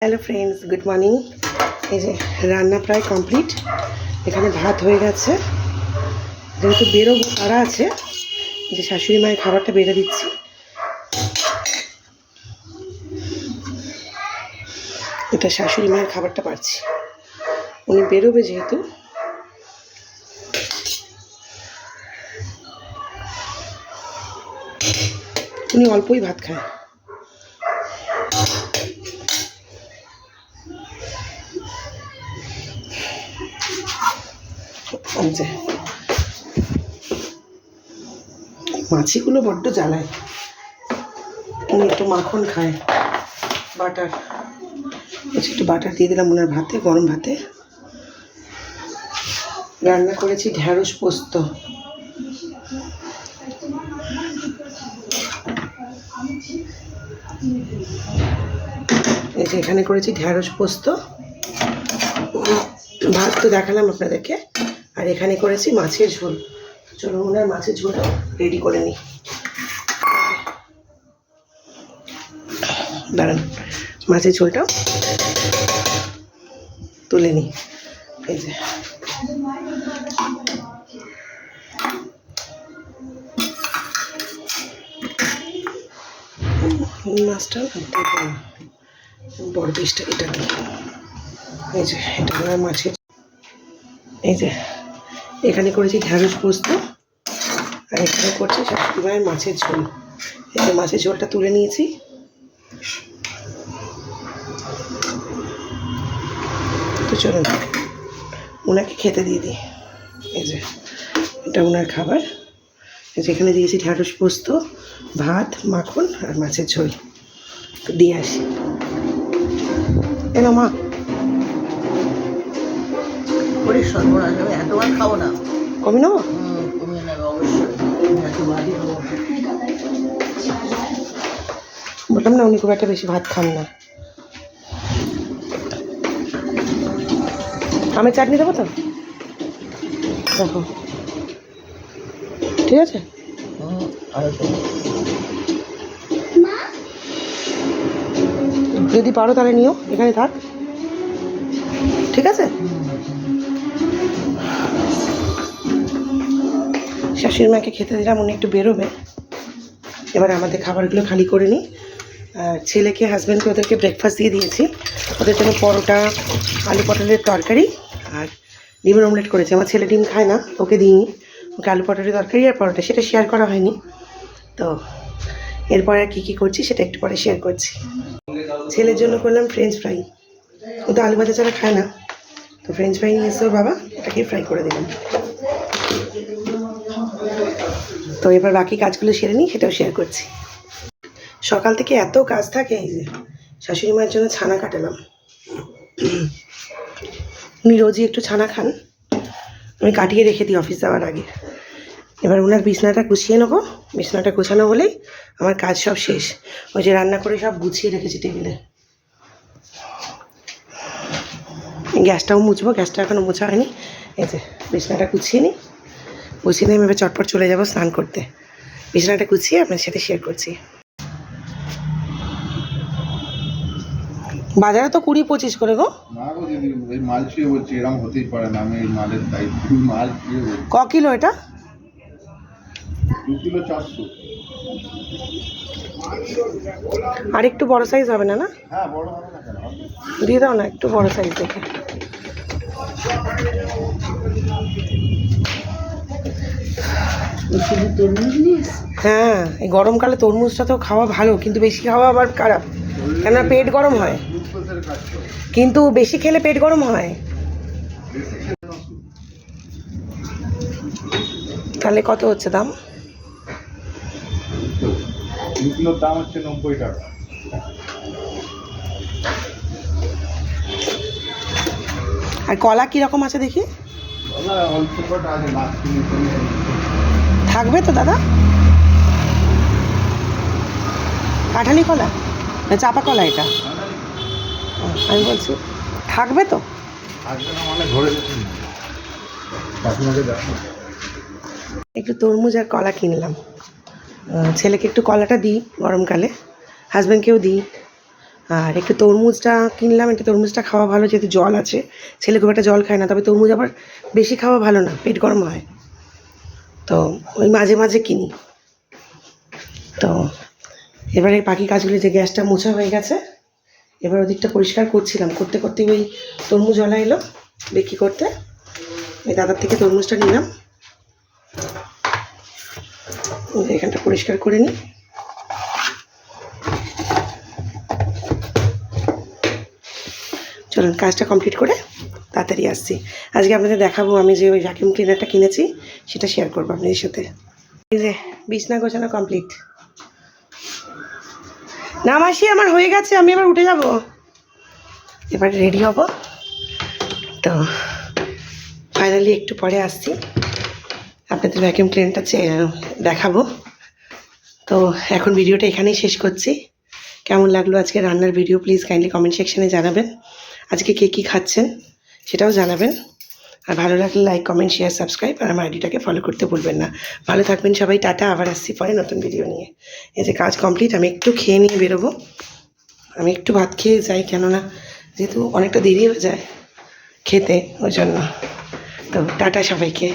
Hello friends, good morning. এই যে রান্না প্রায় কমপ্লিট। এখানে ভাত হয়ে গেছে। যেহেতু বেরোবো তারা আছে, যে শাশুড়ি মায়ের খাবারটা বেড়ে দিচ্ছি। এটা শাশুড়ি মায়ের খাবারটা পারছি, উনি বেরোবে যেহেতু। উনি অল্পই ভাত খায়। যে মাছিগুলো বড্ড জ্বালায়। উনি একটু মাখন খায়, বাটার। একটু বাটার দিয়ে দিলাম ওনার ভাতে, গরম ভাতে। রান্না করেছি ঢ্যাঁড়স পোস্ত। এই যে এখানে করেছি ঢ্যাঁড়স পোস্ত। ভাত তো দেখালাম আপনাদেরকে। আর এখানে করেছি মাছের ঝোল। চলুন ওনার মাছের ঝোলটা রেডি করে নিই। দাঁড়ান, মাছের ঝোলটাও তুলে নিই। এই যে মাছটা বড় পিসটা এটা দিই। এই যে এটা আমার মাছের। এই যে এখানে করেছি ঢ্যাঁড়স পোস্ত, আর এখানে করছি শাশুড়ি মায়ের মাছের ঝোল। এই যে মাছের ঝোলটা তুলে নিয়েছি। তো চলুন ওনাকে খেতে দিয়ে দিই। এই যে এটা ওনার খাবার। এই যে এখানে দিয়েছি ঢ্যাঁড়স পোস্ত, ভাত, মাখন আর মাছের ঝোল। তো দিয়ে আসি। এলো মা। ওরে সর্বনাশ, আমি এত ভাত খাবো না। কমে নেবো? কমিয়ে নেবে অবশ্যই, এত ভাতই খাবো। বললাম না উনি খুব একটা বেশি ভাত খান না। আমের চাটনি দেবো তো? দেখো, ঠিক আছে। যদি পারো তাহলে নিও, এখানে থাক, ঠিক আছে। শাশুড়ি মাকে খেতে দিলাম, উনি একটু বেরোবে। এবার আমাদের খাবারগুলো খালি করে নিই। ছেলেকে, হাজব্যান্ডকে ওদেরকে ব্রেকফাস্ট দিয়ে দিয়েছি। ওদের জন্য পরোটা, আলু পটলের তরকারি আর ডিমের অমলেট করেছি। আমার ছেলে ডিম খায় না, ওকে দিইনি। ওকে আলু পটলের তরকারি আর পরোটা, সেটা শেয়ার করা হয়নি। তো এরপর আর কী কী করছি সেটা একটু পরে শেয়ার করছি। ছেলের জন্য করলাম ফ্রেঞ্চ ফ্রাই। ও তো আলু ভাজা ছাড়া খায় না, তো ফ্রেঞ্চ ফ্রাই নিয়ে এসেও বাবা, এটাকে ফ্রাই করে দিলাম। তো এবার বাকি কাজগুলো সেরে নিই, সেটাও শেয়ার করছি। সকাল থেকে এত কাজ থাকে। এই যে শাশুড়ি মায়ের জন্য ছানা কাটালাম। উনি রোজই একটু ছানা খান, আমি কাটিয়ে রেখে দিই অফিস যাওয়ার আগে। এবার ওনার বিছনাটা গুছিয়ে নেবো। বিছনাটা গোছানো হলেই আমার কাজ সব শেষ। ওই যে রান্না করে সব গুছিয়ে রেখেছি টেবিলে। গ্যাসটাও মুছবো, গ্যাসটা এখনও মোছা হয়নি। এই যে বিছনাটা গুছিয়ে নিই। গুছিয়ে নিয়ে আমি এবার চটপট চলে যাবো স্নান করতে। বিছনাটা গুছিয়ে আপনার সাথে শেয়ার করছি। বাজারে তো 20-25 করে গো। না গো দিদি, এই মাল ছুঁয়ে বলছি, এরকম হতেই পারে না। আমি এই মালের দায়িত্ব, মাল ছুঁয়ে বলছি। ক কিলো এটা? 2 কিলো 400। আর একটু বড় সাইজ হবে না? না হ্যাঁ, বড় হবে না কেন? দিয়ে দাও না, একটু বড় সাইজ দেখে। হ্যাঁ, এই গরমকালে তরমুজটা তো খাওয়া ভালো, কিন্তু বেশি খাওয়া আবার খারাপ, কেননা পেট গরম হয়। গ্লুকোজের কাজ করে। কিন্তু বেশি খেলে পেট গরম হয়। তাহলে কত হচ্ছে দাম? 2 কিলোর দাম হচ্ছে 90 টাকা। আর কলা কীরকম আছে দেখি? দাদা অল্প কটা আছে, লাস্ট কিলো থাকবে তো দাদা? কাঁঠালি কলা না চাপা কলা এটা? আমি বলছি থাকবে তো? আসবে না মানে ঘরে যেতে না। আপনাকে দেখো, একটু তরমুজ আর কলা কিনলাম। ছেলেকে একটু কলাটা দিই গরমকালে, হাজব্যান্ডকেও দিই। আর একটু তরমুজটা কিনলাম, একটু তরমুজটা খাওয়া ভালো, যেহেতু জল আছে। ছেলে খুব একটা জল খায় না, তবে তরমুজ আবার বেশি খাওয়া ভালো না, পেট গরম হয়, তো ওই মাঝে মাঝে কিনি। তো এবারে বাকি কাজগুলি, যে গ্যাসটা মোছা হয়ে গেছে, এবার ওদিকটা পরিষ্কার করছিলাম, করতে করতে ওই তরমুজওয়ালা এলো বিক্রি করতে, ওই দাদার থেকে তরমুজটা নিলাম। এখানটা পরিষ্কার করে নিই। চলুন কাজটা কমপ্লিট করে তাড়াতাড়ি আসছি। আজকে আপনাদের দেখাবো আমি যে ওই ভ্যাকিউম ক্লিনারটা কিনেছি, সেটা শেয়ার করবো আপনাদের সাথে। এই যে বিছনা গোছানো কমপ্লিট। না মাসি, আমার হয়ে গেছে, আমি এবার উঠে যাব, এবার রেডি হব। তো ফাইনালি একটু পরে আসছি, আপনাদের ভ্যাকিউম ক্লিনারটা দেখাবো। তো এখন ভিডিওটা এখানেই শেষ করছি। কেমন লাগলো আজকে রান্নার ভিডিও, প্লিজ কাইন্ডলি কমেন্ট সেকশানে জানাবেন। আজকে কে কী খাচ্ছেন সেটাও জানাবেন। আর ভালো লাগলে লাইক, কমেন্ট, শেয়ার, সাবস্ক্রাইব, আর আমার আইডিটাকে ফলো করতে ভুলবেন না। ভালো থাকবেন সবাই, টাটা। আবার আসছি পরে নতুন ভিডিও নিয়ে। এই যে কাজ কমপ্লিট, আমি একটু খেয়ে নিয়ে বেরোবো। আমি একটু ভাত খেয়ে যাই, কেননা যেহেতু অনেকটা দেরি হয়ে যায় খেতে, ওই জন্য। তো টাটা সবাইকে।